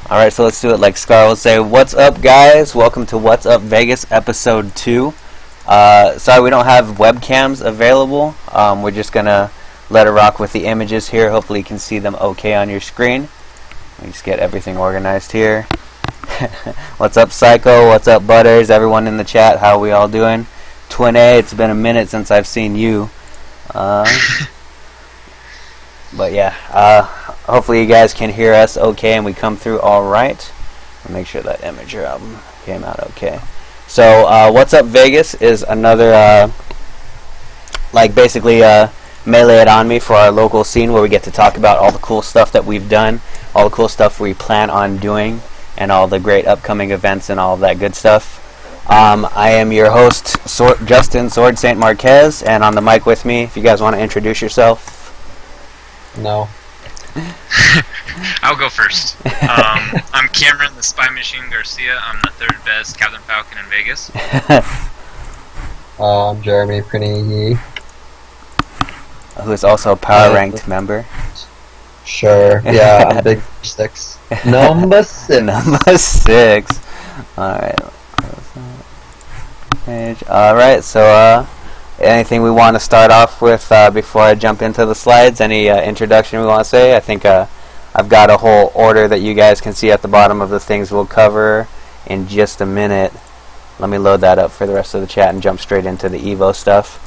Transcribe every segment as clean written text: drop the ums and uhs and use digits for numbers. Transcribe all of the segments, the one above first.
Alright, so let's do it like Scar will say. What's up, guys? Welcome to What's Up Vegas, Episode 2. Sorry we don't have webcams available. We're just going to let it rock with the images here. Hopefully you can see them okay on your screen. Let me just get everything organized here. What's up, Psycho? What's up, Butters? Everyone in the chat, how are we all doing? Twin A, it's been a minute since I've seen you. But yeah, hopefully you guys can hear us okay and we come through alright. Make sure that Imager album came out okay. So, What's Up Vegas is another, basically, Melee It On Me for our local scene where we get to talk about all the cool stuff that we've done, all the cool stuff we plan on doing, and all the great upcoming events and all of that good stuff. I am your host, Justin Sword St. Marquez, and on the mic with me, if you guys want to introduce yourself. No. I'll go first. I'm Cameron, the Spy Machine Garcia. I'm the third best Captain Falcon in Vegas. I'm Jeremy Prinny. Who is also a power ranked member. Sure. Yeah, I'm big 6. Number 6. Number 6. Alright. Alright, so anything we want to start off with before I jump into the slides? Any introduction we want to say? I think I've got a whole order that you guys can see at the bottom of the things we'll cover in just a minute. Let me load that up for the rest of the chat and jump straight into the Evo stuff.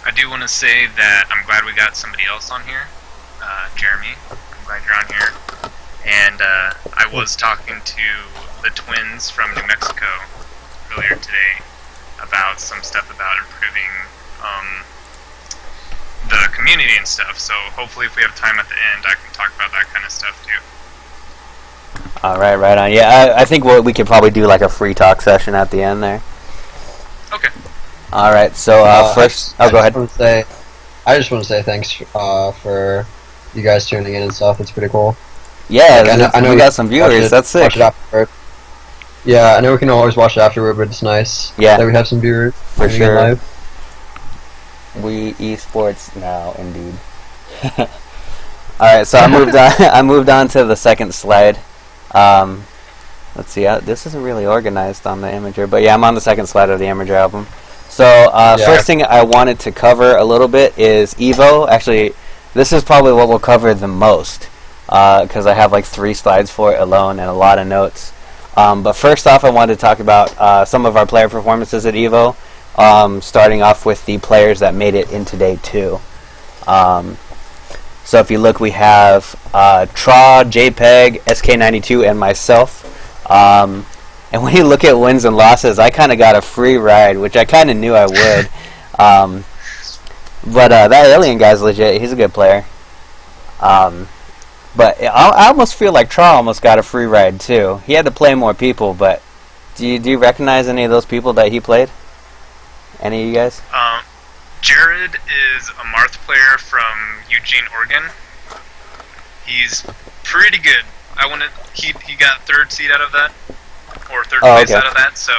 I do want to say that I'm glad we got somebody else on here. Jeremy, I'm glad you're on here. And I was talking to the twins from New Mexico earlier today about some stuff about improving the community and stuff. So hopefully if we have time at the end, I can talk about that kind of stuff too. Alright, right on. Yeah, I think we could probably do like a free talk session at the end there. Okay. Alright, so first... go ahead. I just want to say thanks for you guys tuning in and stuff. It's pretty cool. Yeah, I know we got some viewers. That's sick. Watch it afterward. Yeah, I know we can always watch it afterward, but it's nice that we have some viewers. For sure. Live. We esports now, indeed. Alright, so I moved on to the second slide. Let's see, this isn't really organized on the Imager, but yeah, I'm on the second slide of the Imager album. So, first thing I wanted to cover a little bit is Evo. Actually, this is probably what we'll cover the most, because I have like 3 slides for it alone and a lot of notes. But first off, I wanted to talk about some of our player performances at Evo, starting off with the players that made it into Day 2. So if you look, we have Tra, JPEG, SK92, and myself. And when you look at wins and losses, I kind of got a free ride, which I kind of knew I would. But that Alien guy's legit. He's a good player. But I almost feel like Tra almost got a free ride too. He had to play more people, but do you recognize any of those people that he played? Any of you guys? Jared is a Marth player from Eugene, Oregon. He's pretty good. He got 3rd seed out of that, or 3rd place out of that. So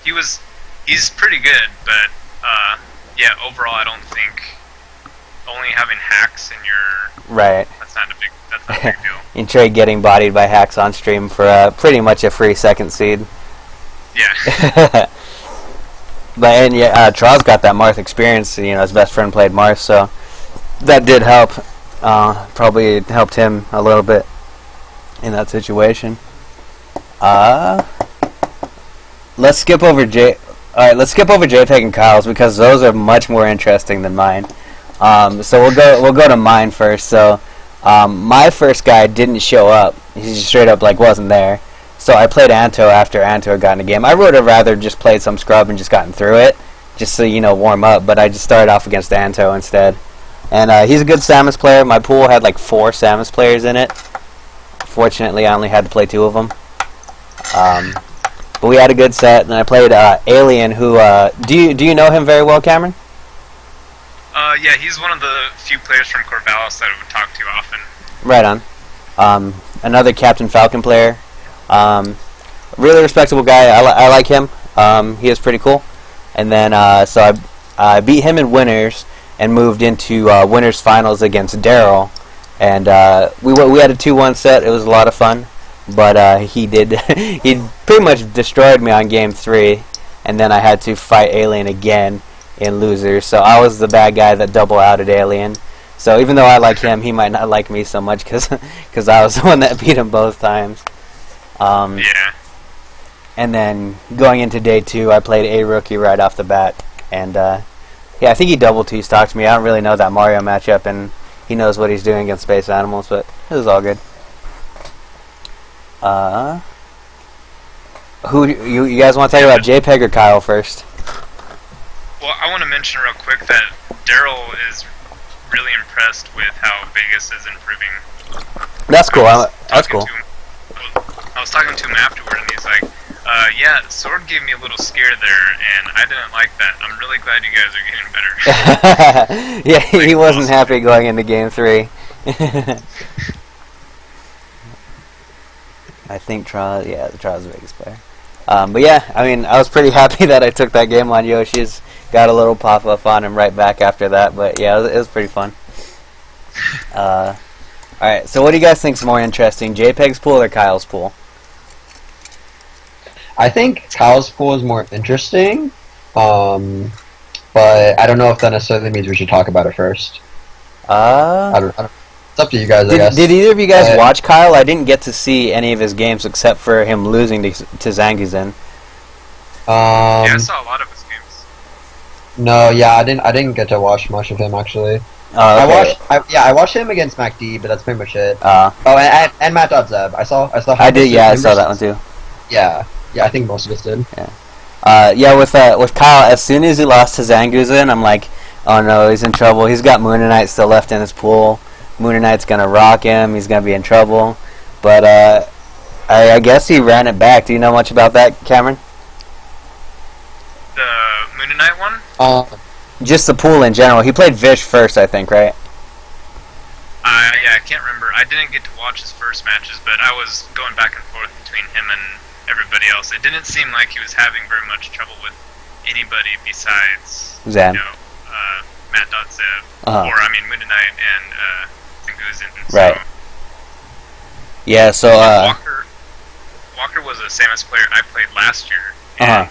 he's pretty good. But yeah, overall, I don't think only having hacks in your that's not a big deal. You trade getting bodied by hacks on stream for pretty much a free 2nd seed. Yeah. But Tra's got that Marth experience. You know, his best friend played Marth, so that did help. Probably helped him a little bit in that situation. Let's skip over JPEG and Kyle's because those are much more interesting than mine. So we'll go to mine first. So my first guy didn't show up. He just straight up wasn't there. So I played Anto after Anto had gotten a game. I would have rather just played some scrub and just gotten through it, just so warm up. But I just started off against Anto instead. And he's a good Samus player. My pool had 4 Samus players in it. Fortunately, I only had to play 2 of them. But we had a good set, and I played Alien, who do you know him very well, Cameron? Yeah, he's one of the few players from Corvallis that I would talk to often. Right on. Another Captain Falcon player. Really respectable guy. I like him. He is pretty cool. And then so I beat him in winners and moved into winners finals against Daryl. and we had a 2-1 set. It was a lot of fun, but he he pretty much destroyed me on game 3, and then I had to fight Alien again in losers. So I was the bad guy that double outed Alien. So even though I like him, he might not like me so much because I was the one that beat him both times. Yeah. And then going into day 2, I played a rookie right off the bat, and yeah, I think he double two-stocked me. I don't really know that Mario matchup, and he knows what he's doing against space animals, but it was all good. Who you guys want to talk about, JPEG or Kyle first? Well, I want to mention real quick that Daryl is really impressed with how Vegas is improving. That's cool. That's cool. I was talking to him afterward, and he's like, yeah, Sword gave me a little scare there, and I didn't like that. I'm really glad you guys are getting better." Yeah, he wasn't happy going into game 3. I think Trial, yeah, the Trial's the biggest player. But yeah, I mean, I was pretty happy that I took that game on Yoshi's. Got a little pop-up on him right back after that, but yeah, it was pretty fun. Alright, so what do you guys think's more interesting, JPEG's pool or Kyle's pool? I think Kyle's pool is more interesting, but I don't know if that necessarily means we should talk about it first. I don't, it's up to you guys, I guess. Did either of you guys watch Kyle? I didn't get to see any of his games except for him losing to Zanguzen. Yeah, I saw a lot of his games. No, yeah, I didn't get to watch much of him actually. Oh, okay. I watched him against MacD, but that's pretty much it. Oh, and Matt.Zeb. I saw. I did. Yeah, I saw that one too. Yeah, I think most of us did. Yeah, with Kyle, as soon as he lost to Zanguzen, I'm like, oh no, he's in trouble. He's got Mooninite still left in his pool. Mooninite's gonna rock him. He's gonna be in trouble. But I guess he ran it back. Do you know much about that, Cameron? The Mooninite one? Just the pool in general. He played Vish first, I think, right? Yeah, I can't remember. I didn't get to watch his first matches, but I was going back and forth between him and everybody else. It didn't seem like he was having very much trouble with anybody besides Zan. Matt.Zeb, or I mean Mooninite and Zanguzen. Right. Yeah, so Walker was a Samus player I played last year, and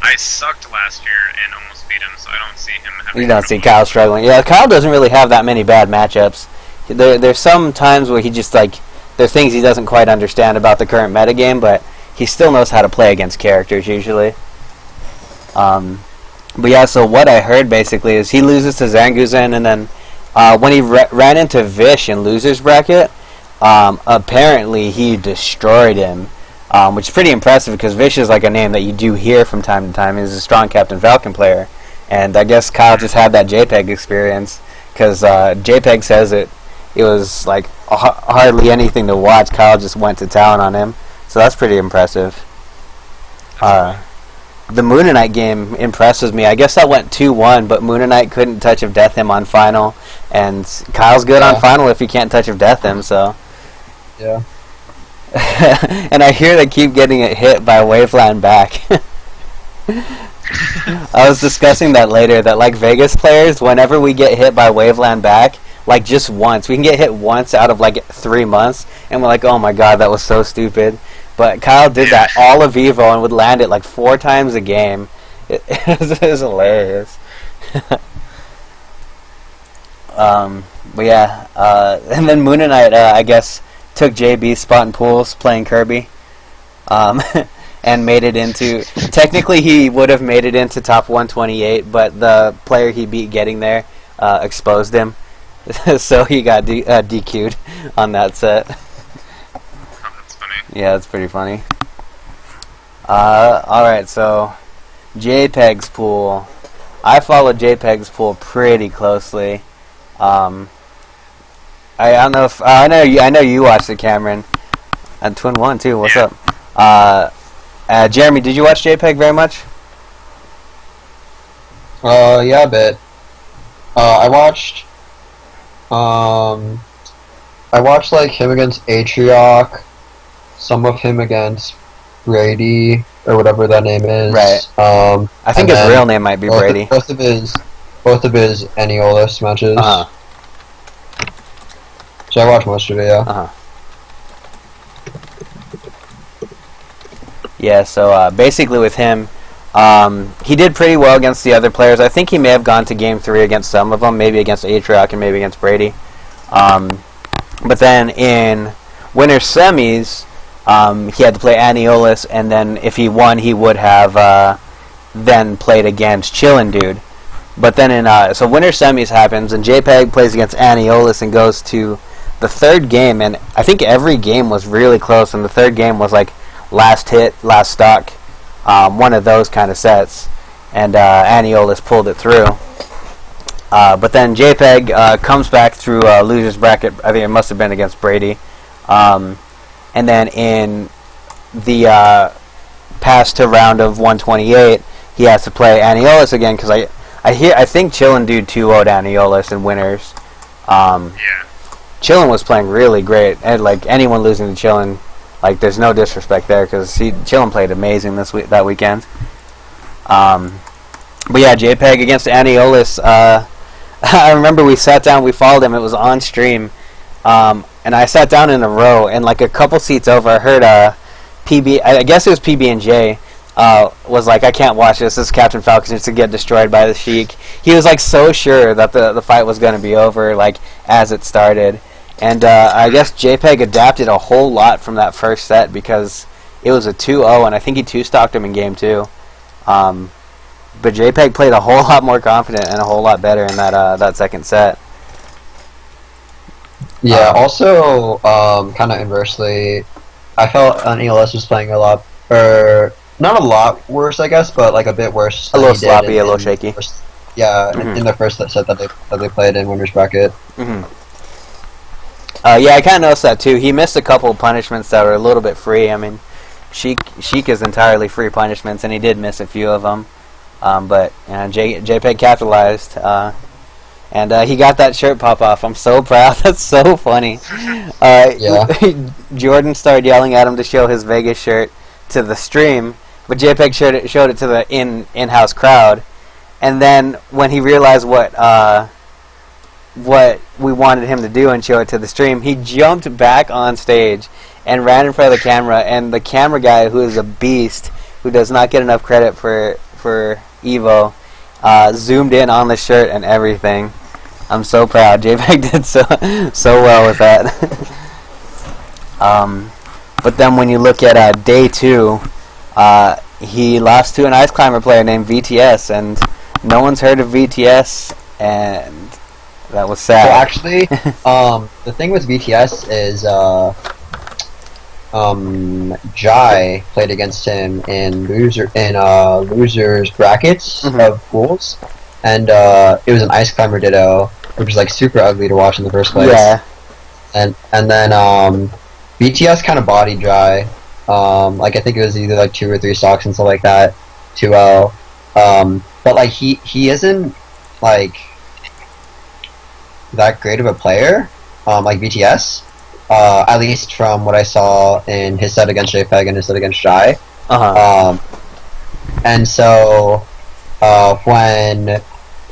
I sucked last year and almost beat him, so I don't see him having you don't see Kyle struggling. Yeah, Kyle doesn't really have that many bad matchups. There's some times where he just, like, there's things he doesn't quite understand about the current metagame, but he still knows how to play against characters, usually. But yeah, so what I heard, basically, is he loses to Zanguzen, and then when he ran into Vish in loser's bracket, apparently he destroyed him, which is pretty impressive, because Vish is like a name that you do hear from time to time. He's a strong Captain Falcon player, and I guess Kyle just had that JPEG experience, because JPEG says it was like hardly anything to watch. Kyle just went to town on him, so that's pretty impressive. The Mooninite game impresses me. I guess that went 2-1, but Mooninite couldn't touch of death him on final, and Kyle's good on final if he can't touch of death him, so. Yeah. And I hear they keep getting it hit by Waveland back. I was discussing that later, that like Vegas players, whenever we get hit by Waveland back, like just once, we can get hit once out of like 3 months, and we're like, oh my god, that was so stupid. But Kyle did that all of Evo and would land it like 4 times a game. It was hilarious. But yeah, and then Mooninite, I guess, took JB's spot in pools playing Kirby, and made it into. Technically, he would have made it into top 128, but the player he beat getting there exposed him, so he got DQ'd on that set. Yeah, that's pretty funny. Alright, so JPEG's pool. I followed JPEG's pool pretty closely. I don't know if I know you watched it, Cameron. And Twin One too. What's up? Jeremy, did you watch JPEG very much? Yeah, a bit. I watched like him against Atrioc, some of him against Brady or whatever that name is. Right. I think his real name might be Brady. Both of his Eniolis matches. So I watched most of it, yeah. Uh-huh. Yeah, so basically with him, he did pretty well against the other players. I think he may have gone to Game 3 against some of them, maybe against Atrioc and maybe against Brady. But then in winter semis, he had to play Aniolis, and then if he won, he would have then played against Chillin' Dude. But then so winter semis happens, and JPEG plays against Aniolis and goes to the third game, and I think every game was really close, and the third game was like last hit, last stock, one of those kind of sets, and Aniolis pulled it through. But then JPEG comes back through loser's bracket. I think it must have been against Brady. And then in the pass to round of 128, he has to play Aniolis again because I think Chillin' Dude 2-0'd Aniolis in winners. Yeah. Chillin' was playing really great, and like anyone losing to Chillin', like there's no disrespect there because Chillin' played amazing that weekend. But yeah, JPEG against Aniolis. I remember we sat down, we followed him. It was on stream, and I sat down in a row, and like a couple seats over, I heard PB. I guess it was PB and J. Was like, I can't watch this. This is Captain Falcon just to get destroyed by the Sheik. He was like so sure that the fight was going to be over like as it started, and I guess JPEG adapted a whole lot from that first set because it was a 2-0, and I think he 2-stocked him in game 2. But JPEG played a whole lot more confident and a whole lot better in that second set. Yeah. Also, kind of inversely, I felt ELS was playing a lot, or not a lot worse, I guess, but like a bit worse. A little sloppy, a little shaky. In the first set that they played in winners bracket. Mm-hmm. Yeah, I kind of noticed that too. He missed a couple of punishments that were a little bit free. I mean, Sheik is entirely free punishments, and he did miss a few of them. But JPEG capitalized, and he got that shirt pop off. I'm so proud. That's so funny. Jordan started yelling at him to show his Vegas shirt to the stream, but JPEG showed it to the in-house crowd. And then when he realized what we wanted him to do and show it to the stream, he jumped back on stage and ran in front of the camera. And the camera guy, who is a beast, who does not get enough credit for Evo, zoomed in on the shirt and everything. I'm so proud. JPEG did so well with that. But then when you look at day 2, he lost to an ice climber player named VTS, and no one's heard of VTS, and that was sad. So actually, the thing with VTS is Jai played against him in losers brackets of pools, and it was an ice climber ditto, which was like super ugly to watch in the first place. Yeah. And then BTS kind of bodied Jai. Like I think it was either like 2 or 3 stocks and stuff like that. 2-0. But like he isn't like that great of a player. Like BTS. At least from what I saw in his set against JPEG and his set against Jai. And so when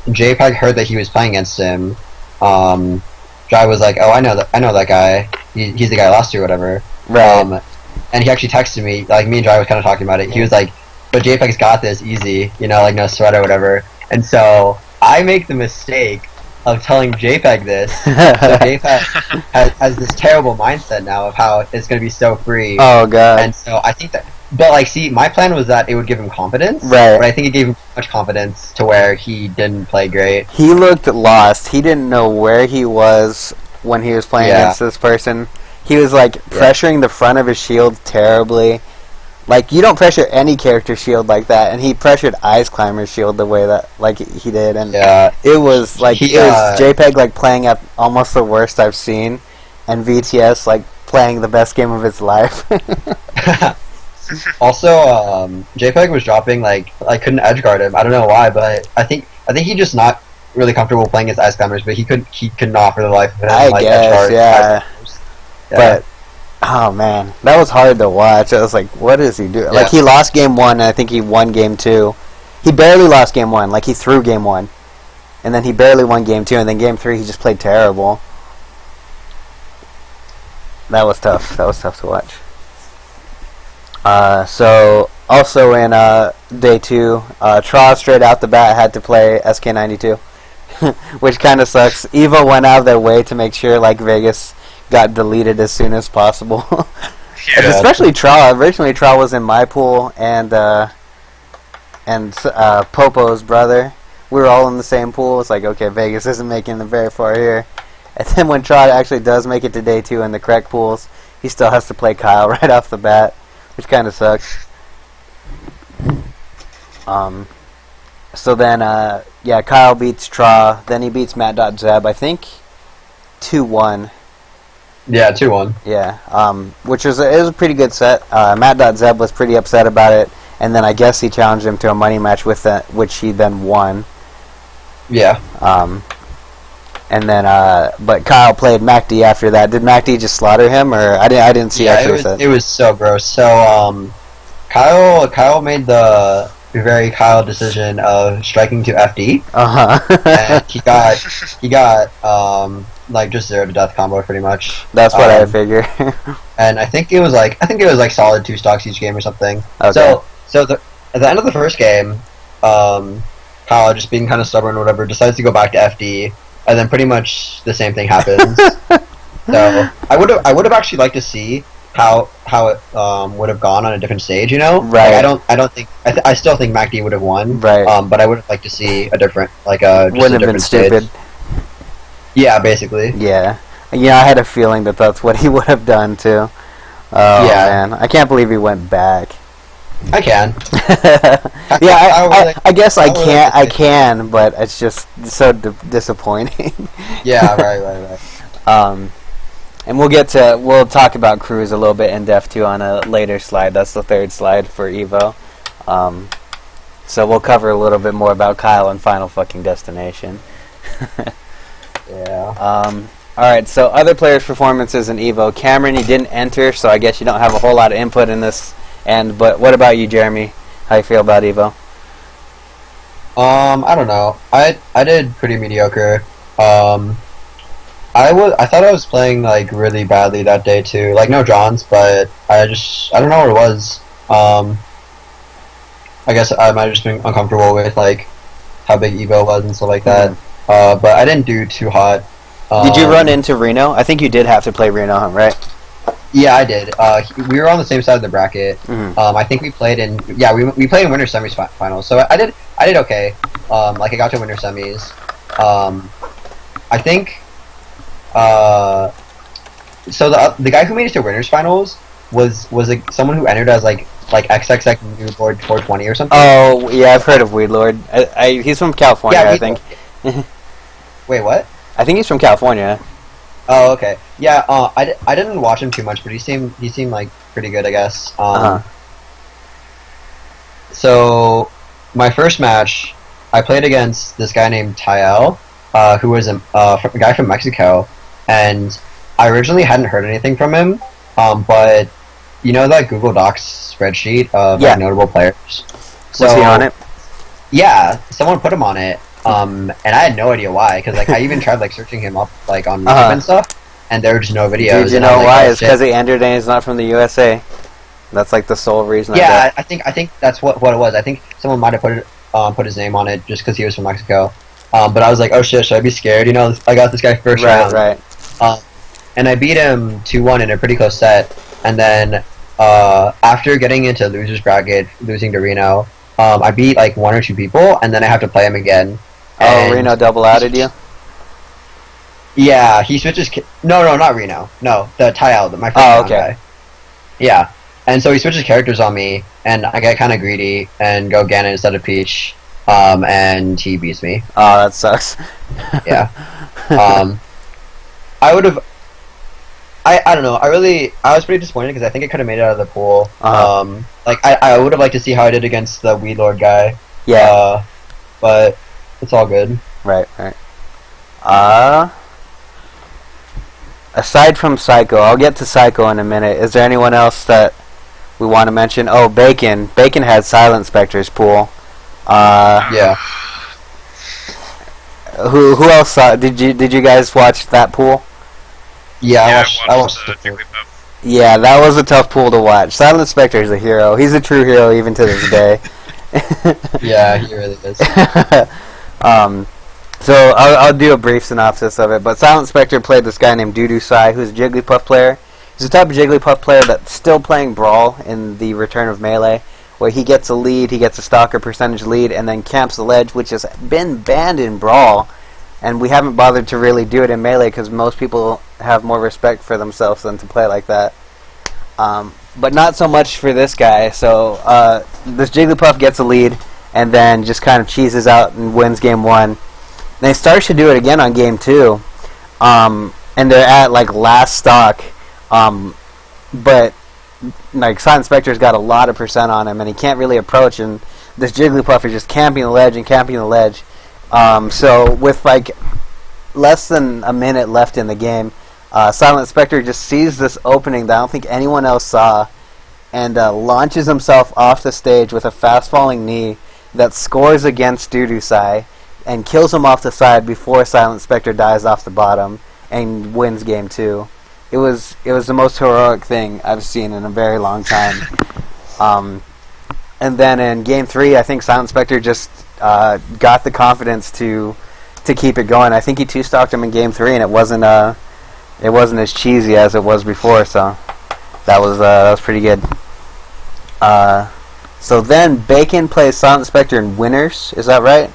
JPEG heard that he was playing against him, Jai was like, "Oh, I know that guy. He's the guy I lost to, or whatever." Right. And he actually texted me, like me and Jai was kind of talking about it. He was like, "But JPEG's got this easy, like no sweat or whatever." And so I make the mistake of telling JPEG this. So JPEG has this terrible mindset now of how it's going to be so free. Oh god. And so I think that, but like, see, my plan was that it would give him confidence. Right. But I think it gave him too much confidence to where he didn't play great. He looked lost. He didn't know where he was when he was playing against this person. He was like pressuring the front of his shield terribly. Like, you don't pressure any character shield like that, and he pressured Ice Climber's shield the way that like he did, and it was like it was JPEG like playing at almost the worst I've seen, and VTS like playing the best game of his life. Also, JPEG was dropping like I couldn't edge guard him. I don't know why, but I think he's just not really comfortable playing against Ice Climbers, but he could not for the life of him. I like, guess, edge guard yeah. But oh man, that was hard to watch. I was like, what is he doing? Like, he lost game 1, and I think he won game 2. He barely lost game 1. Like, he threw game 1, and then he barely won game 2, and then game 3 he just played terrible. That was tough. That was tough to watch. So also in day 2, Tra straight out the bat had to play SK92, which kind of sucks. Evo went out of their way to make sure like Vegas got deleted as soon as possible. And Yeah. especially Tra. Originally, Tra was in my pool and Popo's brother. We were all in the same pool. It's like, okay, Vegas isn't making it very far here. And then when Tra actually does make it to day 2 in the correct pools, he still has to play Kyle right off the bat, which kind of sucks. So then, yeah, Kyle beats Tra. Then he beats Matt.Zeb, I think, 2-1. Yeah, 2-1. Yeah, which was it was a pretty good set. Matt.Zeb was pretty upset about it, and then I guess he challenged him to a money match with that, which he then won. Yeah. And then, but Kyle played MacD after that. Did MacD just slaughter him, or I didn't see Yeah, actually? it was so gross. So Kyle made the very Kyle decision of striking to FD, and he got like just 0 to death combo pretty much. That's what I figure. And I think it was like solid 2 stocks each game or something. Okay. So at the end of the first game, Kyle, just being kind of stubborn or whatever, decides to go back to FD, and then pretty much the same thing happens. So I would have actually liked to see how it would have gone on a different stage, you know? Right. Like, I still think MacD would have won. Right. But I would have liked to see a different, like just Wouldn't a have been different stage. stupid. Yeah, basically. Yeah. Yeah, I had a feeling that that's what he would have done too. Oh, Yeah. man. I can't believe he went back. I can. Yeah, I guess I would can't. like I to say- can, but it's just so disappointing. Yeah, right. And we'll talk about Cruise a little bit in depth too on a later slide. That's the 3rd slide for Evo. So we'll cover a little bit more about Kyle and Final Fucking Destination. Yeah. Alright, so other players' performances in Evo. Cameron, you didn't enter, so I guess you don't have a whole lot of input in this end, but what about you, Jeremy? How you feel about Evo? I don't know. I did pretty mediocre. I thought I was playing like really badly that day too. Like no Johns, but I don't know what it was. I guess I might have just been uncomfortable with like how big Evo was and stuff like that. But I didn't do too hot. Did you run into Reno? I think you did have to play Reno, right? Yeah, I did. We were on the same side of the bracket. I think we played in we played in winter semis finals. So I did okay. Like I got to winter semis. I think. So the guy who made it to winners finals was like someone who entered as like XXX New Lord 420 or something. Oh, yeah, I've heard of Weed Lord. He's from California, Yeah, I think. Wait, what? I think he's from California. Oh, okay. Yeah, I didn't watch him too much, but he seemed like pretty good, I guess. So my first match, I played against this guy named Tyel, who was a guy from Mexico, and I originally hadn't heard anything from him, but you know that Google Docs spreadsheet of like, notable players. So, Was he on it? Yeah, someone put him on it, and I had no idea why, because like I even tried like searching him up like on YouTube and stuff, and there were just no videos. Did you and I know was like, why? oh, It's shit. because he entered and he's not from the USA. That's like the sole reason. Yeah, I think that's what it was. I think someone might have put his name on it just because he was from Mexico. But I was like, oh shit, should I be scared? You know, I got this guy first round. Right. And I beat him 2-1 in a pretty close set. And then after getting into losers bracket, losing to Reno, I beat like 1 or 2 people, and then I have to play him again. Oh, And Reno double outed you? Yeah, he switches. No, not Reno. No, the Tyel, my first round guy. Yeah, and so he switches characters on me, and I get kind of greedy and go Ganon instead of Peach, and he beats me. Oh, that sucks. Yeah. I would have. I don't know. I was pretty disappointed because I think I could have made it out of the pool. Like I would have liked to see how I did against the Weed Lord guy. Yeah. But it's all good. Right. Aside from Psycho, I'll get to Psycho in a minute. Is there anyone else that we want to mention? Oh, Bacon. Bacon had Silent Spectre's pool. Yeah. Who else saw? Did you guys watch that pool? Yeah, Yeah, I watched the Jigglypuff Yeah, that was a tough pool to watch. Silent Spectre is a hero. He's a true hero even to this day. Yeah, he really is. um, so I'll do a brief synopsis of it. But Silent Spectre played this guy named Dudu Sai, who's a Jigglypuff player. He's the type of Jigglypuff player that's still playing Brawl in the Return of Melee, where he gets a lead, he gets a stalker percentage lead, and then camps the ledge, which has been banned in Brawl. And we haven't bothered to really do it in Melee because most people have more respect for themselves than to play like that. But not so much for this guy. So this Jigglypuff gets a lead and then just kind of cheeses out and wins game 1. And they start to do it again on game 2. And they're at like last stock. But like Silent Spectre's got a lot of percent on him and he can't really approach, and this Jigglypuff is just camping the ledge and camping the ledge. So with like less than a minute left in the game, Silent Spectre just sees this opening that I don't think anyone else saw, and launches himself off the stage with a fast falling knee that scores against Dudusai and kills him off the side before Silent Spectre dies off the bottom and wins game 2. It was the most heroic thing I've seen in a very long time. And then in game 3, I think Silent Spectre just got the confidence to keep it going. I think he 2-stalked him in game 3, and it wasn't as cheesy as it was before. So that was pretty good. So then Bacon plays Silent Spectre in winners. Is that right?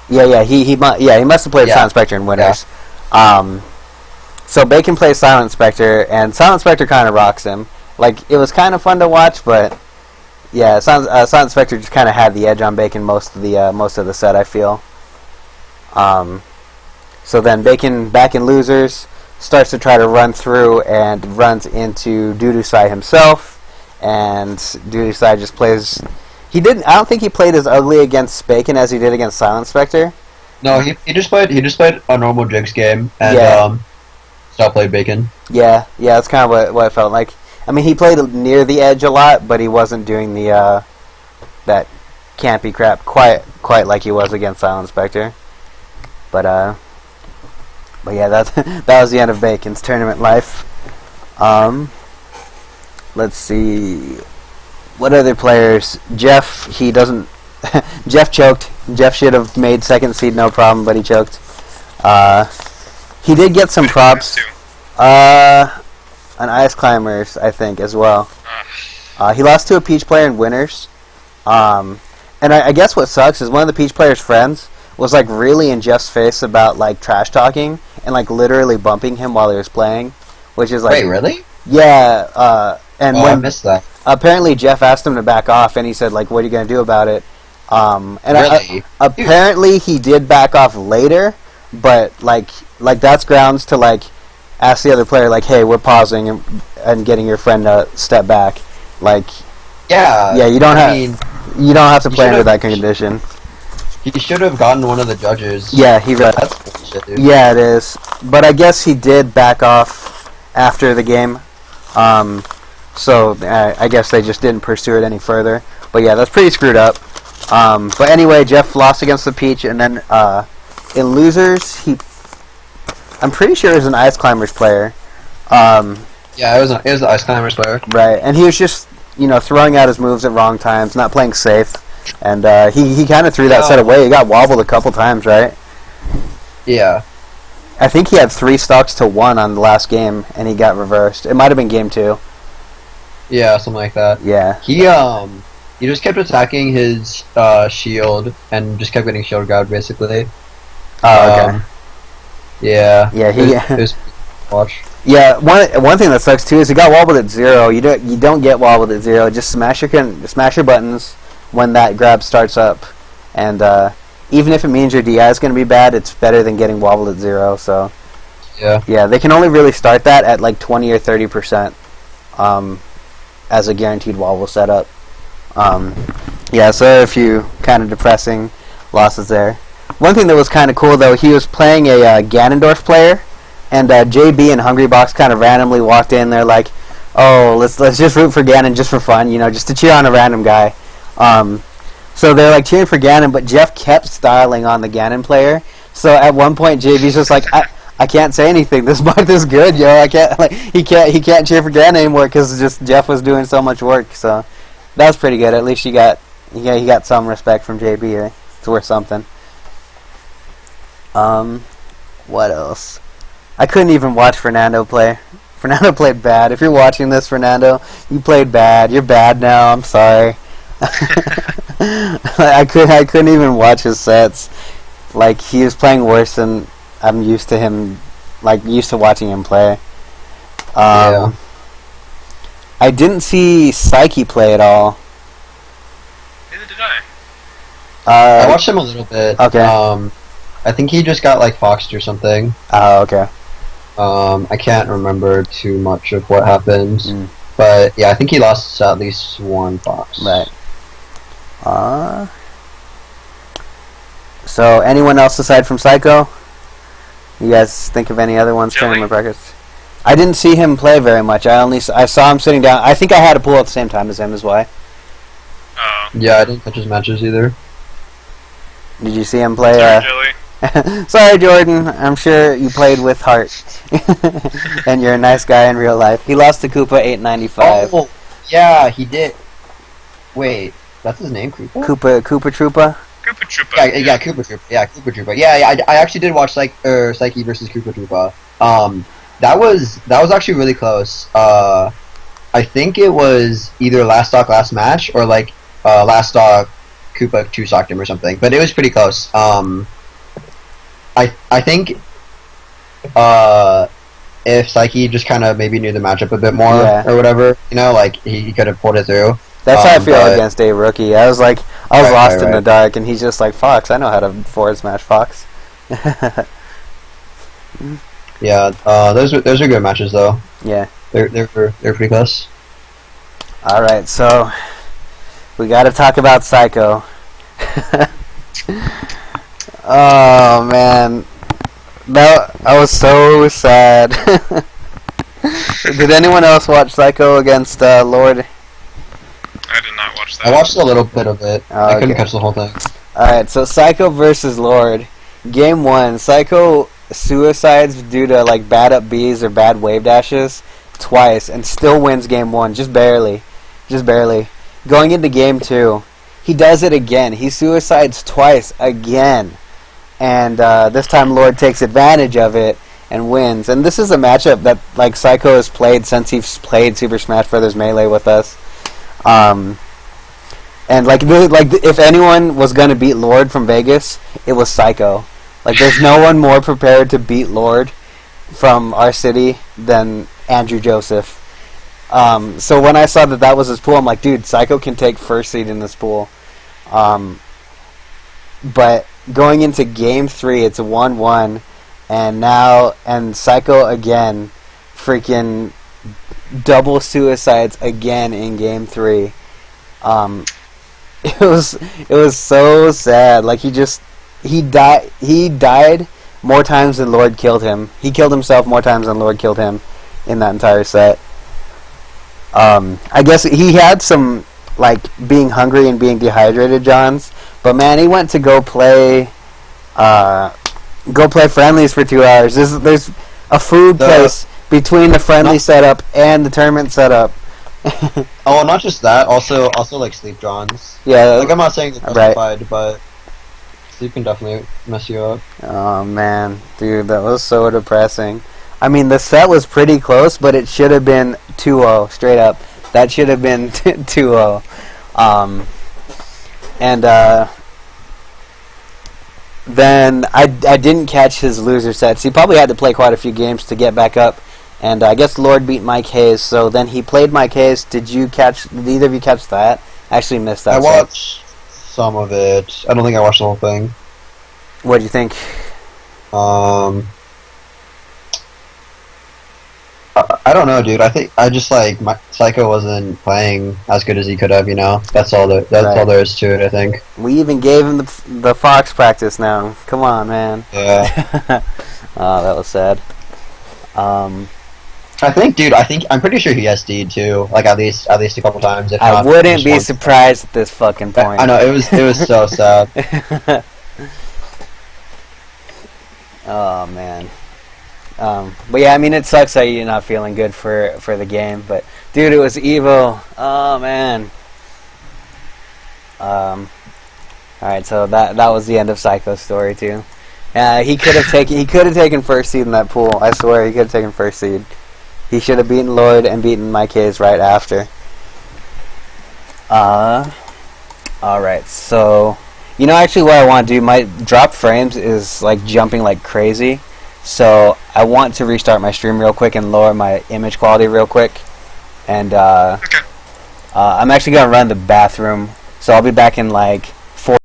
Yeah. He must have played Silent Spectre in winners. Yeah. So Bacon plays Silent Spectre, and Silent Spectre kind of rocks him. Like, it was kind of fun to watch, but yeah, Silent Spectre just kind of had the edge on Bacon most of the set, I feel. So then Bacon, back in losers, starts to try to run through and runs into Dudusai himself, and Dudusai just plays. I don't think he played as ugly against Bacon as he did against Silent Spectre. No, he just played a normal Jigs game and stopped playing Bacon. Yeah, that's kind of what it felt like. I mean, he played near the edge a lot, but he wasn't doing the that campy crap quite like he was against Silent Spectre. But yeah, that was the end of Bacon's tournament life. Let's see, what other players? Jeff, he doesn't. Jeff choked. Jeff should have made second seed, no problem, but he choked. He did get some props. On Ice Climbers, I think, as well. He lost to a Peach player in winners. And I guess what sucks is one of the Peach player's friends was like really in Jeff's face about like trash talking and like literally bumping him while he was playing, which is like. Wait, really? Yeah. I missed that. Apparently Jeff asked him to back off, and he said like, "What are you gonna do about it?" And really? Apparently he did back off later, but like that's grounds to like ask the other player like, "Hey, we're pausing and getting your friend to step back." Like, yeah, you don't have to play under that condition. He should have gotten one of the judges. Yeah, that's bullshit, dude. Yeah, it is. But I guess he did back off after the game. So I guess they just didn't pursue it any further. But yeah, that's pretty screwed up. But anyway, Jeff lost against the Peach, and then in losers, I'm pretty sure it was an Ice Climbers player. Yeah, it was the Ice Climbers player. Right, and he was just throwing out his moves at wrong times, not playing safe, and he kind of threw that set away. He got wobbled a couple times, right? Yeah. I think he had 3 stocks to 1 on the last game, and he got reversed. It might have been game 2. Yeah, something like that. Yeah. He just kept attacking his shield and just kept getting shield grabbed, basically. Oh, okay. Yeah. Yeah, it was watch. Yeah, one thing that sucks too is he got wobbled at 0. You don't get wobbled at 0. Just smash your buttons when that grab starts up, and even if it means your DI is going to be bad, it's better than getting wobbled at 0. So yeah, they can only really start that at like 20 or 30% as a guaranteed wobble setup. Yeah, so there are a few kind of depressing losses there. One thing that was kind of cool though, he was playing a Ganondorf player. And JB and Hungrybox kind of randomly walked in. They're like, "Oh, let's just root for Ganon just for fun, just to cheer on a random guy." So they're like cheering for Ganon, but Jeff kept styling on the Ganon player. So at one point, JB's just like, I can't say anything. This month is good, yo. I can't like he can't cheer for Grant anymore because just Jeff was doing so much work. So that was pretty good. At least he got some respect from JB. It's worth something. What else? I couldn't even watch Fernando play. Fernando played bad. If you're watching this, Fernando, you played bad. You're bad now. I'm sorry. I couldn't even watch his sets. Like, he was playing worse than I'm used to him, like, used to watching him play. Yeah. I didn't see Psyche play at all. Neither did I. I watched him a little bit. Okay. I think he just got like foxed or something. Oh, okay. I can't remember too much of what happened, Mm. but yeah, I think he lost at least one fox. Right. So, anyone else aside from Psycho? You guys think of any other ones Jelly? coming in practice? I didn't see him play very much. I saw him sitting down. I think I had a pool at the same time as him. Is why. Yeah, I didn't catch his matches either. Did you see him play? Sorry, Jelly. Sorry, Jordan. I'm sure you played with heart, and you're a nice guy in real life. He lost to Koopa 895. Oh, yeah, he did. Wait, that's his name, Koopa? Koopa Troopa. Koopa Troopa. Yeah, Koopa Troopa. Yeah, Koopa Troopa. Yeah, I actually did watch Psyche versus Koopa Troopa. That was actually really close. I think it was either last stock last match or like last stock Koopa 2 stocked him or something, but it was pretty close. I think if Psyche just kind of maybe knew the matchup a bit more or whatever, you know, like he could have pulled it through. That's how I feel against a rookie. I was like, I was lost in the right. dark, and he's just like, Fox, I know how to forward smash Fox. Yeah, those are good matches though. Yeah. They're pretty close. All right, so we got to talk about Psycho. Oh man, I was so sad. Did anyone else watch Psycho against Lord? I did not watch that. I watched a little bit of it. Oh, I couldn't okay. catch the whole thing. Alright, so Psycho versus Lord. Game 1, Psycho suicides due to like bad up Bs or bad wave dashes twice and still wins game 1, just barely. Just barely. Going into game 2, he does it again. He suicides twice again. And this time Lord takes advantage of it and wins. And this is a matchup that like Psycho has played since he's played Super Smash Bros. Melee with us. And like if anyone was gonna beat Lord from Vegas, it was Psycho. Like there's no one more prepared to beat Lord from our city than Andrew Joseph. So when I saw that was his pool, I'm like, dude, Psycho can take first seed in this pool. But going into game 3, it's a 1-1, and Psycho again, freaking double suicides again in game 3. It was so sad. Like he died more times than Lord killed him. He killed himself more times than Lord killed him in that entire set. I guess he had some like being hungry and being dehydrated Johns, but man, he went to go play friendlies for 2 hours. There's a food place between the friendly setup and the tournament setup. Oh, not just that. Also like sleep Johns. Yeah, Like I'm not saying it's right. justified, but sleep can definitely mess you up. Oh man, dude, that was so depressing. I mean, the set was pretty close, but it should have been 2-0 straight up. That should have been 2-0. Then I didn't catch his loser sets. He probably had to play quite a few games to get back up. And I guess Lord beat Mike Hayes, so then he played Mike Hayes. Did either of you catch that? I actually missed that. I watched some of it. I don't think I watched the whole thing. What do you think? I don't know, dude. I think I just like Psycho wasn't playing as good as he could have. You know, that's all all there is to it. I think. We even gave him the Fox practice now. Come on, man. Yeah. Oh, that was sad. I'm pretty sure he SD'd too. Like at least a couple times. If I not wouldn't just be once. surprised at this fucking point. I know it was so sad. Oh man. But yeah, I mean, it sucks that you're not feeling good for the game. But dude, it was Evo. Oh man. All right, so that was the end of Psycho's story too. He could have taken first seed in that pool. I swear, he could have taken first seed. He should have beaten Lord and beaten my K's right after. Alright, so actually what I want to do, my drop frames is like jumping like crazy. So I want to restart my stream real quick and lower my image quality real quick. And Okay. I'm actually gonna run the bathroom. So I'll be back in like